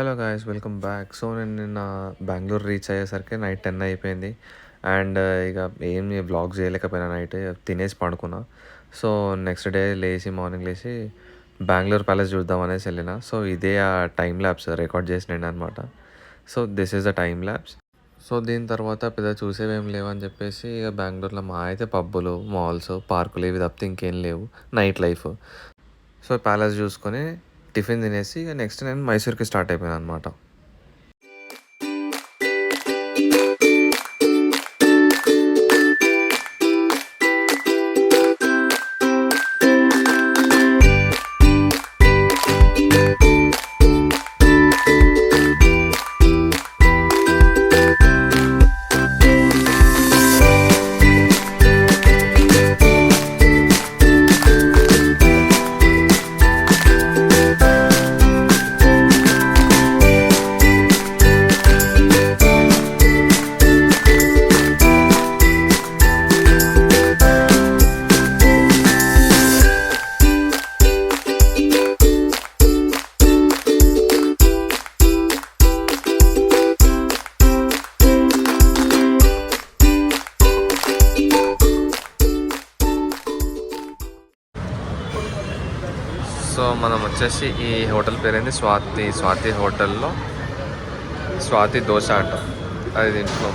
Hello guys, welcome back. So నేను నిన్న Bengaluru reach అయ్యేసరికి నైట్ 10 అయిపోయింది. అండ్ ఇక ఏం వ్లాగ్ చేయలేకపోయినా, నైట్ తినేసి పడుకున్నా. సో నెక్స్ట్ డే మార్నింగ్ లేచి బెంగళూరు ప్యాలెస్ చూద్దాం అనేసి వెళ్ళిన. సో ఇదే ఆ టైం ల్యాబ్స్ రికార్డ్ చేసినాను అనమాట. So this is the time labs. So దీని తర్వాత పెద్ద చూసేవేం లేవని చెప్పేసి ఇక బెంగళూరులో మా అయితే పబ్బులు, మాల్స్, పార్కులు ఇవి తప్పితే ఇంకేం లేవు, నైట్ లైఫ్. సో ప్యాలెస్ చూసుకొని టిఫిన్ తినేసి ఇక నెక్స్ట్ నేను మైసూర్కి స్టార్ట్ అయిపోయాను అనమాట. సో మనం వచ్చేసి ఈ హోటల్ పేరైంది స్వాతి హోటల్లో స్వాతి దోశ అంట. అది దీంట్లో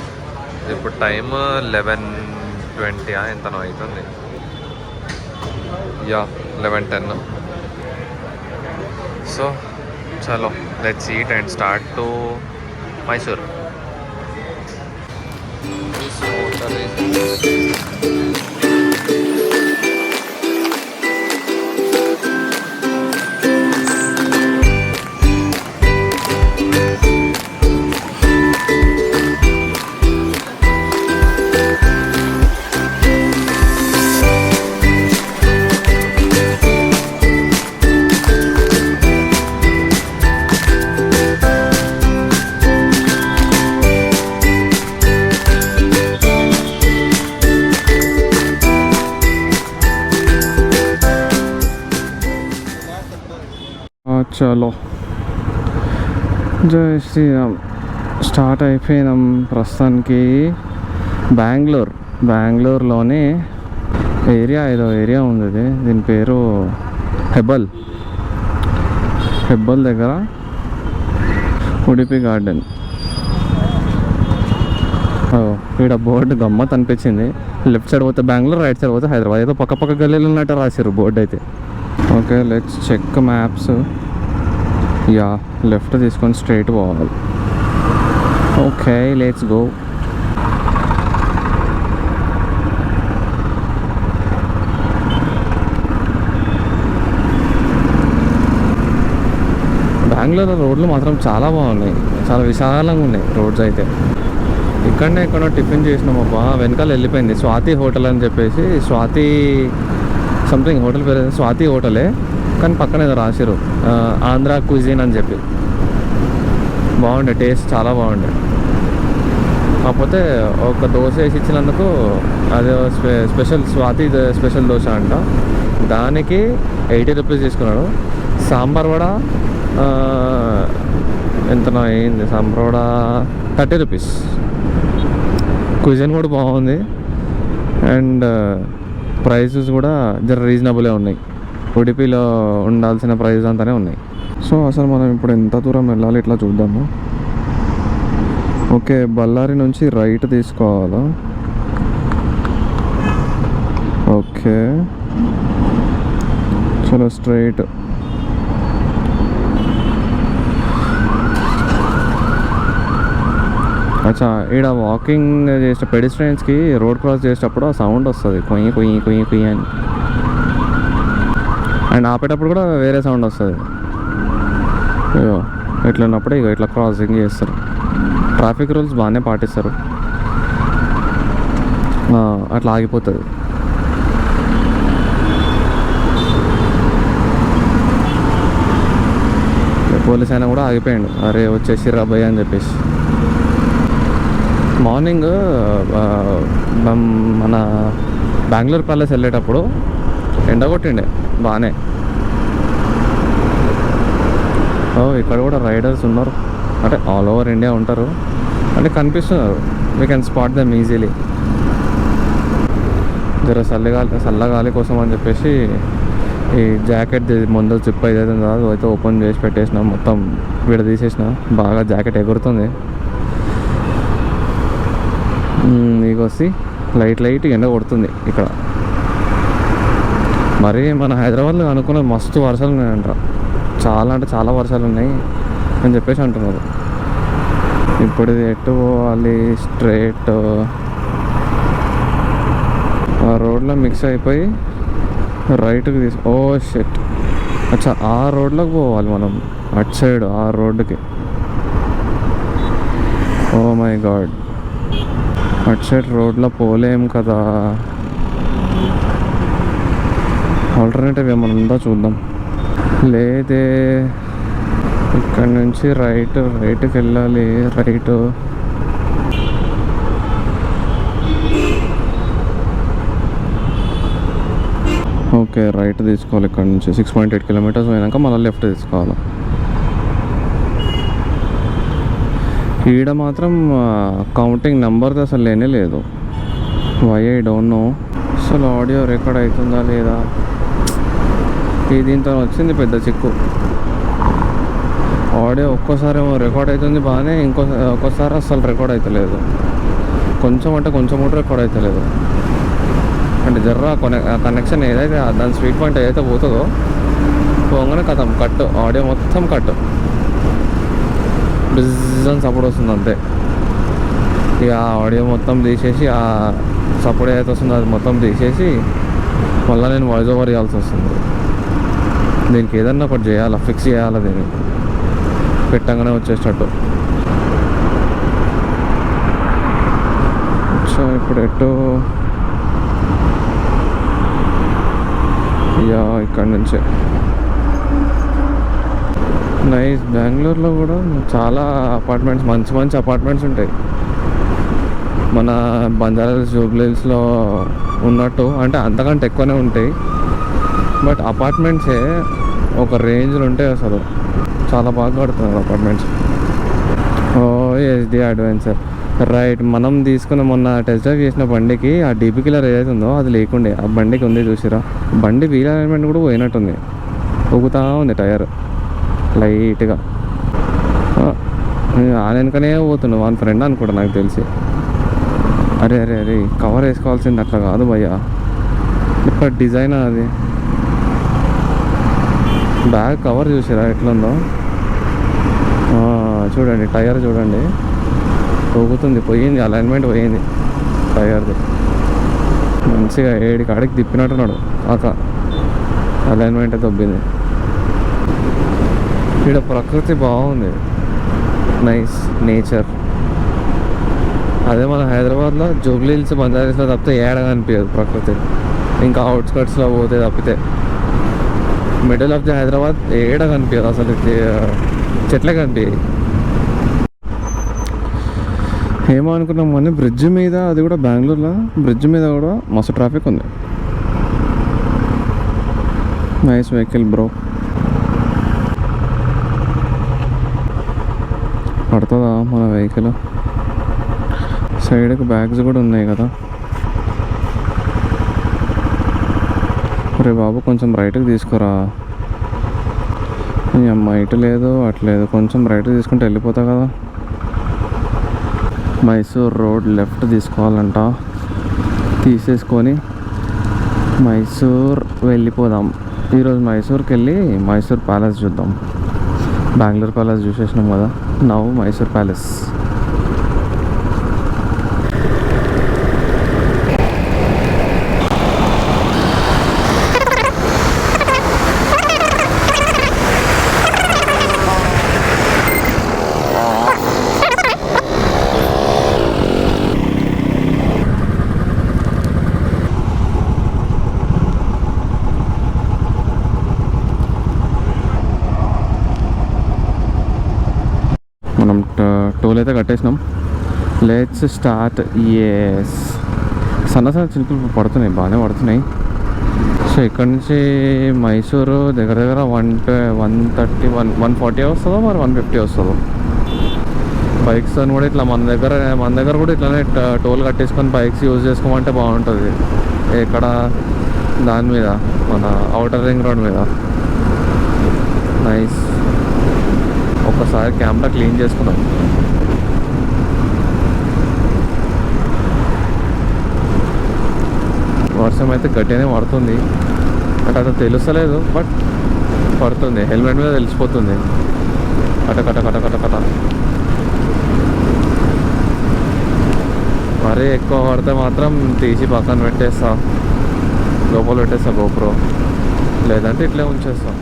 ఇప్పుడు టైం 11:20 ఎంతనో అవుతుంది. 11:10. సో చలో let's eat and start to Mysore. చలో జై శ్రీరామ్. స్టార్ట్ అయిపోయినాం ప్రస్తుతానికి. బెంగళూరులోనే ఏదో ఏరియా ఉంది. దీని పేరు హెబ్బల్ దగ్గర ఉడిపి గార్డెన్. ఇక్కడ బోర్డు గమ్మత్ అనిపించింది. లెఫ్ట్ సైడ్ పోతే బెంగళూరు, రైట్ సైడ్ పోతే హైదరాబాద్. ఏదో పక్క గల్లీలు ఉన్నట్టు రాశారు బోర్డు అయితే. Okay, let's check maps. Left తీసుకొని స్ట్రైట్ పోవాలి. Okay, let's go. బెంగళూరు రోడ్లు మాత్రం చాలా బాగున్నాయి, చాలా విశాలంగా ఉన్నాయి రోడ్స్ అయితే. ఇక్కడనే ఎక్కడో టిఫిన్ చేసినాం అబ్బా, వెనకాల వెళ్ళిపోయింది. స్వాతి హోటల్ అని చెప్పేసి, స్వాతి సంథింగ్ హోటల్ పేరు స్వాతి హోటలే, కానీ పక్కన ఏదో రాసిరు ఆంధ్ర క్విజిన్ అని చెప్పి. బాగుండే, టేస్ట్ చాలా బాగుండే. కాకపోతే ఒక దోశ వేసి ఇచ్చినందుకు అది స్వాతి స్పెషల్ దోశ అంట. దానికి 80 రూపీస్ తీసుకున్నాడు. సాంబార్ వడ ఎంతనో అయింది. సాంబార్ వడ 30 రూపీస్. క్విజిన్ కూడా బాగుంది అండ్ ప్రైజెస్ కూడా జర రీజనబులే ఉన్నాయి. ఉడిపిలో ఉండాల్సిన ప్రైస్ అంతానే ఉన్నాయి. సో అసలు మనం ఇప్పుడు ఎంత దూరం వెళ్ళాలి ఇట్లా చూద్దాము. ఓకే, బళ్ళారి నుంచి రైట్ తీసుకోవాలా? ఓకే, చలో స్ట్రైట్. అచ్చా, ఈడ వాకింగ్ చేసే పెడిస్ట్రియన్స్కి రోడ్ క్రాస్ చేసేటప్పుడు ఆ సౌండ్ వస్తుంది, కొయ్యి కొయ్యి కొయ్యి కొయ్యి అని. అండ్ ఆపేటప్పుడు కూడా వేరే సౌండ్ వస్తుంది. అయ్యో, ఇట్లా ఉన్నప్పుడు ఇక ఇట్లా క్రాసింగ్ చేస్తారు. ట్రాఫిక్ రూల్స్ బాగానే పాటిస్తారు, అట్లా ఆగిపోతుంది. పోలీస్ అయినా కూడా ఆగిపోయాడు, అరే వచ్చేసి రాబోయ్ అని చెప్పేసి. మార్నింగ్ మన బెంగళూరు ప్యాలెస్ వెళ్ళేటప్పుడు ఎండ కొట్టిండే బాగానే. ఇక్కడ కూడా రైడర్స్ ఉన్నారు, అంటే ఆల్ ఓవర్ ఇండియా ఉంటారు, అంటే కనిపిస్తున్నారు. We can spot them easily. జర చల్లగాలి కోసం అని చెప్పేసి ఈ జాకెట్ ముందు జిప్ అయితే కాదు అయితే ఓపెన్ చేసి పెట్టేసిన, మొత్తం విడ తీసేసిన. బాగా జాకెట్ ఎగురుతుంది. ఇక వచ్చి లైట్ ఎండ కొడుతుంది ఇక్కడ. మరి మన హైదరాబాద్లో అనుకున్న మస్తు వర్షాలు ఉన్నాయంట, చాలా అంటే చాలా వర్షాలు ఉన్నాయి అని చెప్పేసి అంటున్నారు. ఇప్పుడు ఇది ఎటు పోవాలి? స్ట్రైట్ ఆ రోడ్లో మిక్స్ అయిపోయి రైట్కి ఓ షెట్, అచ్చా ఆ రోడ్లోకి పోవాలి మనం, అటు సైడ్ ఆ రోడ్డుకి. ఓ మై గాడ్, అటు సైడ్ రోడ్లో పోలేం కదా. ఆల్టర్నేటివ్ ఏమైనా ఉందో చూద్దాం. లేదే, ఇక్కడ నుంచి రైట్కి వెళ్ళాలి. ఓకే, రైట్ తీసుకోవాలి. ఇక్కడ నుంచి 6.8 కిలోమీటర్స్ పోయినాక మళ్ళీ లెఫ్ట్ తీసుకోవాలి. ఈడ మాత్రం కౌంటింగ్ నెంబర్ది అసలు లేనే లేదు. Why I don't know. అసలు ఆడియో రికార్డ్ అవుతుందా లేదా, దీంతో వచ్చింది పెద్ద చిక్కు. ఆడియో ఒక్కోసారి ఏమో రికార్డ్ అవుతుంది బాగానే, ఒక్కోసారి అసలు రికార్డ్ అవుతలేదు. కొంచెం అంటే కొంచెం కూడా రికార్డ్ అవుతలేదు. అంటే జర్రా కనెక్షన్ ఏదైతే దాని స్వీట్ పాయింట్ ఏదైతే పోతుందో పోగానే కథం కట్, ఆడియో మొత్తం కట్, బిజినెస్ సపోర్ట్ వస్తుంది అంతే. ఇక ఆ ఆడియో మొత్తం తీసేసి ఆ సపోర్ట్ ఏదైతే వస్తుందో అది మొత్తం తీసేసి మళ్ళీ నేను వాయిస్ ఓవర్ చేయాల్సి వస్తుంది. దీనికి ఏదన్నా ఒకటి చేయాలా, ఫిక్స్ చేయాలా, దీన్ని పెట్టంగానే వచ్చేటట్టు. సో ఇప్పుడు ఎటు ఇక్కడ నుంచే నైస్. బెంగళూరులో కూడా చాలా అపార్ట్మెంట్స్, మంచి అపార్ట్మెంట్స్ ఉంటాయి. మన బంజారాహిల్స్, జూబ్లీహిల్స్లో ఉన్నట్టు అంటే అంతకంటే ఎక్కువనే ఉంటాయి. బట్ అపార్ట్మెంట్సే ఒక రేంజ్లో ఉంటాయి అసలు, చాలా బాగా కడుతున్నారు అపార్ట్మెంట్స్. SD adventure right. మనం తీసుకున్న మొన్న టెస్ట్ డ్రైవ్ చేసిన బండికి ఆ డీపీ కిల్లర్ ఏదైతే ఉందో అది లేకుండే, ఆ బండికి ఉంది చూసిరా. బండి వీల్ అలైన్మెంట్ కూడా పోయినట్టుంది, ఊగుతా ఉంది టైర్ లైట్గా. ఆయన వెనకనే పోతున్నావు, వన్ ఫ్రెండ్ అనుకుంటా నాకు తెలిసి. అరే కవర్ వేసుకోవాల్సింది అట్లా కాదు భయ్యా, ఇప్పుడు డిజైన్ అది. బ్యాగ్ కవర్ చూసిరా ఎట్లుందో, చూడండి టైర్ చూడండి, ఊగుతుంది, పోయింది అలైన్మెంట్, పోయింది టైర్ది. మంచిగా 7 కాడికి తిప్పినట్టున్నాడు అలైన్మెంట్ దొబ్బింది. ఇక్కడ ప్రకృతి బాగుంది, నైస్ నేచర్. అదే మన హైదరాబాద్లో జూబ్లీహిల్స్, బంజారాహిల్స్లో తప్పితే ఏడగా అనిపించదు ప్రకృతి. ఇంకా అవుట్స్కట్స్లో పోతే తప్పితే మిడిల్ ఆఫ్ ది హైదరాబాద్ ఏడగా అనిపించదు అసలు, చెట్లే కనిపించాయి. ఏమో అనుకున్నాం కానీ బ్రిడ్జ్ మీద, అది కూడా బెంగళూరులో బ్రిడ్జ్ మీద కూడా మస్తు ట్రాఫిక్ ఉంది. Nice vehicle bro. పడుతుందా మన వెహికల్? సైడ్కి బ్యాగ్స్ కూడా ఉన్నాయి కదా. రే బాబు కొంచెం రైట్కి తీసుకురా. అమ్మ ఇటు లేదు అట్లేదు, కొంచెం రైట్కి తీసుకుంటే వెళ్ళిపోతా కదా. మైసూర్ రోడ్ లెఫ్ట్ తీసుకోవాలంట, తీసేసుకొని మైసూర్ వెళ్ళిపోదాం. ఈరోజు మైసూర్కి వెళ్ళి మైసూర్ ప్యాలెస్ చూద్దాం. బెంగళూరు ప్యాలెస్ చూసేసినాం కదా, నవ్వు మైసూర్ ప్యాలెస్. మనం టోల్ అయితే కట్టేసినాం. Let's start. సన్న చినుకులు పడుతున్నాయి, బాగానే పడుతున్నాయి. సో ఇక్కడ నుంచి మైసూరు దగ్గర దగ్గర 130 140 వస్తుందో మరి 150 వస్తుందో. బైక్స్ అని కూడా ఇట్లా మన దగ్గర కూడా ఇట్లానే టోల్ కట్టేసుకొని బైక్స్ యూజ్ చేసుకోమంటే బాగుంటుంది. ఇక్కడ దాని మీద మన అవుటర్ రింగ్ రోడ్ మీద. నైస్. ఒక్కసారి కెమెరా క్లీన్ చేసుకున్నాం. వర్షం అయితే గట్టిగానే పడుతుంది, అంటే అది తెలుస్తలేదు, బట్ పడుతుంది. హెల్మెట్ మీద తెలిసిపోతుంది. కట కట కట కట కట. మరీ ఎక్కువ పడితే మాత్రం తీసి పక్కన పెట్టేస్తా, లోపల పెట్టేస్తా గోప్రో, లేదంటే ఇట్లే ఉంచేస్తా.